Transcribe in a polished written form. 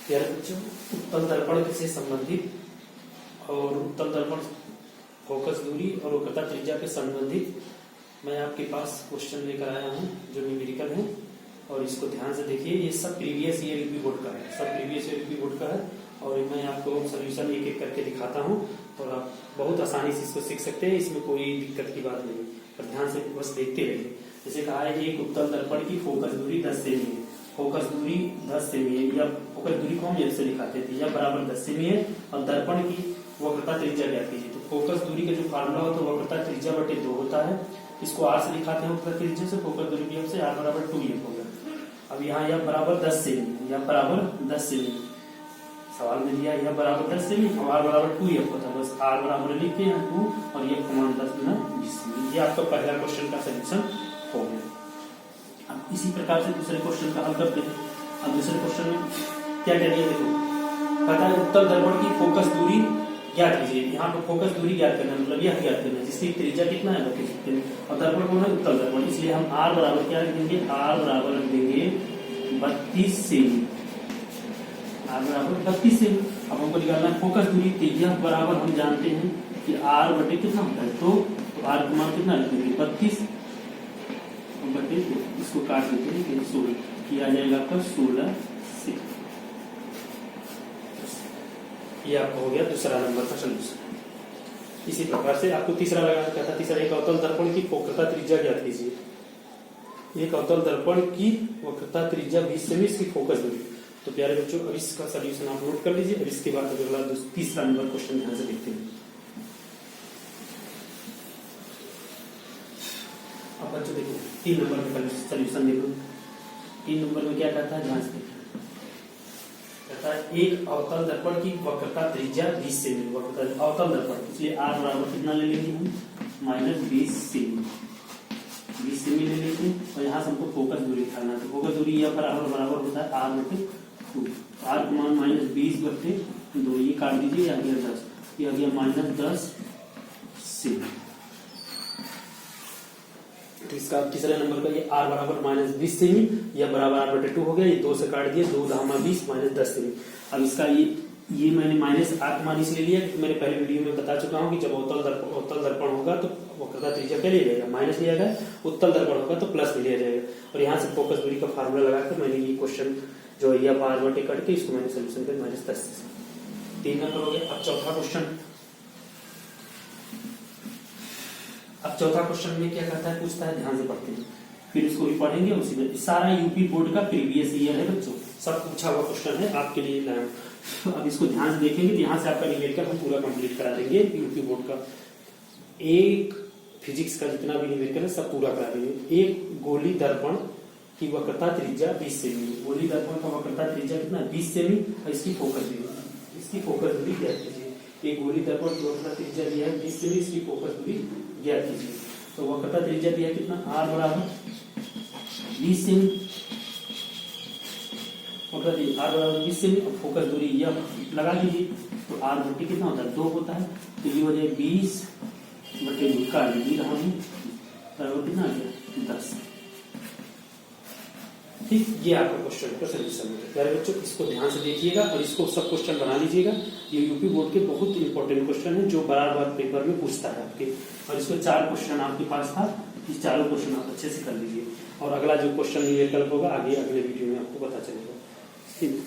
प्यारे बच्चों, उत्तल दर्पण से संबंधित और उत्तल दर्पण फोकस दूरी और वक्रता त्रिज्या के संबंधित मैं आपके पास क्वेश्चन लेकर आया हूं जो न्यूमेरिकल है। और इसको ध्यान से देखिए, ये सब प्रीवियस ईयर यूपी बोर्ड का है, सब प्रीवियस ईयर यूपी बोर्ड का है। और मैं आपको सोल्यूशन एक एक करके दिखाता हूं और आप बहुत आसानी से इसको सीख सकते हैं, इसमें कोई दिक्कत की बात नहीं। पर ध्यान से बस देखते रहिए। जैसे कहा है एक उत्तल दर्पण की फोकस दूरी 10 सेमी है, फोकस दूरी 10 सेमी है, या फोकस दूरी को हम ऐसे दिखाते थे, या बराबर 10 सेमी है और दर्पण की वक्रता त्रिज्या ज्ञात कीजिए। तो फोकस दूरी का जो फार्मूला होता है वक्रता त्रिज्या बटे 2 होता है। इसको r से दिखाते हैं वक्रता त्रिज्या से, फोकस दूरी की से r बराबर 2f होगा। अब यहाँ यह बराबर 10 सेमी, यह बराबर 10 सेमी, सवाल में दिया यह बराबर 10 सेमी और r बराबर 2f होता है। बस r बराबर लिखते हैं 2 और ये कमान 10 गुना 20 सेमी। ये आपका पहला क्वेश्चन का सोल्यूशन हो गया। अब इसी प्रकार से दूसरे क्वेश्चन का हल करते हैं। अब दूसरे क्वेश्चन में क्या करिए, देखो पता है उत्तल दर्पण की फोकस दूरी ज्ञात कीजिए। यहाँ पर फोकस दूरी ज्ञात करना मतलब यह ज्ञात करना है जिसकी त्रिज्या कितना है बता सकते हैं। और दर्पण कौन है, उत्तल दर्पण, इसलिए हम r बराबर क्या रख देंगे, r बराबर रख देंगे 32 सेमी, r बराबर 32 सेमी। अब हमको निकालना है फोकस दूरी, त्रिज्या बराबर हम जानते हैं कि r बटे कितना होता है, तो r का मान कितना रख देंगे 32 बटे, इसको काट देते हैं 16, किया जाएगा आपका 16 से। ये आपका हो गया दूसरा नंबर का सोल्यूशन। इसी प्रकार से आपको तीसरा लगाना क्या था, तीसरा एक अवतल दर्पण की वक्रता त्रिज्या ज्ञात कीजिए। एक अवतल दर्पण की वक्रता त्रिज्या 20 सेमी, इसकी फोकस दूरी। तो प्यारे बच्चों अब इसका सोल्यूशन आप नोट कर लीजिए। अब इसके बाद अगला तीसरा नंबर क्वेश्चन ध्यान से देखते हैं। अब बच्चों देखो 3 नंबर का सोल्यूशन देखो। 3 नंबर में क्या कहता है, ध्यान से देखिए। कहता है एक अवतल दर्पण की वक्रता त्रिज्या 20 सेमी, वक्रता अवतल दर्पण, इसलिए r बराबर कितना ले लेंगे हम, -20 सेमी, 20 सेमी ले लेंगे। और यहाँ से हमको फोकस दूरी निकालना है। तो फोकस दूरी यह बराबर होता है r बटे 2, r का मान -20 बटे 2, ये काट दीजिए, आ गया 10, ये आ गया -10 सेमी। तो इसका तीसरे नंबर का ये r बराबर -20 सेमी, यह बराबर r बटे 2 हो गया, ये 2 से काट दिए, 2 धामा 20 -10 सेमी। अब इसका ये मैंने माइनस r मान इसलिए लिया क्योंकि मैंने पहले वीडियो में बता चुका हूं कि जब उत्तल दर्पण होगा तो वक्रता त्रिज्या क्या लिया जाएगा, माइनस लिया जाएगा, उत्तल दर्पण होगा तो प्लस लिया जाएगा। और यहाँ से फोकस दूरी का फार्मूला लगाकर मैंने ये क्वेश्चन जो है यह r बटे कट के इसको मैंने सोल्यूशन कर -10 से। 3 नंबर हो गया। अब चौथा क्वेश्चन, अब चौथा क्वेश्चन में क्या कहता है, पूछता है, ध्यान से पढ़ते हैं, फिर इसको भी पढ़ेंगे। उसी में सारा यूपी बोर्ड का प्रीवियस ईयर है बच्चों, सब पूछा हुआ क्वेश्चन है आपके लिए लाया। अब इसको ध्यान से देखेंगे, यहाँ से आपका न्यूमेरिकल हम पूरा कंप्लीट करा देंगे। यूपी बोर्ड का एक फिजिक्स का जितना भी न्यूमेरिकल है सब पूरा करा देंगे। एक गोली दर्पण की वक्रता त्रिज्या 20 सेमी, गोली दर्पण का वक्रता त्रिज्या कितना 20 सेमी और इसकी फोकस दूरी, इसकी फोकस दूरी ज्ञात कीजिए। एक गोली दर्पण की वक्रता त्रिज्या दिया है 20 सेमी, इसकी फोकस दूरी ज्ञात कीजिए। तो वक्रता त्रिज्या दिया कितना, r बराबर 20 सेमी, वक्रता त्रिज्या r बराबर 20 सेमी और फोकस दूरी यह लगा लीजिए। तो r बटे कितना होता है 2 होता है, तो ये हो जाए 20 बटे 2 का लीजिए, बराबर कितना आ गया 10। ठीक, ये आपका क्वेश्चन का सोल्यूशन है। प्यारे बच्चों इसको ध्यान से देखिएगा और इसको सब क्वेश्चन बना लीजिएगा। ये यूपी बोर्ड के बहुत इंपॉर्टेंट क्वेश्चन है जो बार-बार पेपर में पूछता है आपके। और इसको 4 क्वेश्चन आपके पास था, इस चारों क्वेश्चन आप अच्छे से कर लीजिए। और अगला जो क्वेश्चन निकल होगा आगे अगले वीडियो में आपको पता चलेगा। ठीक।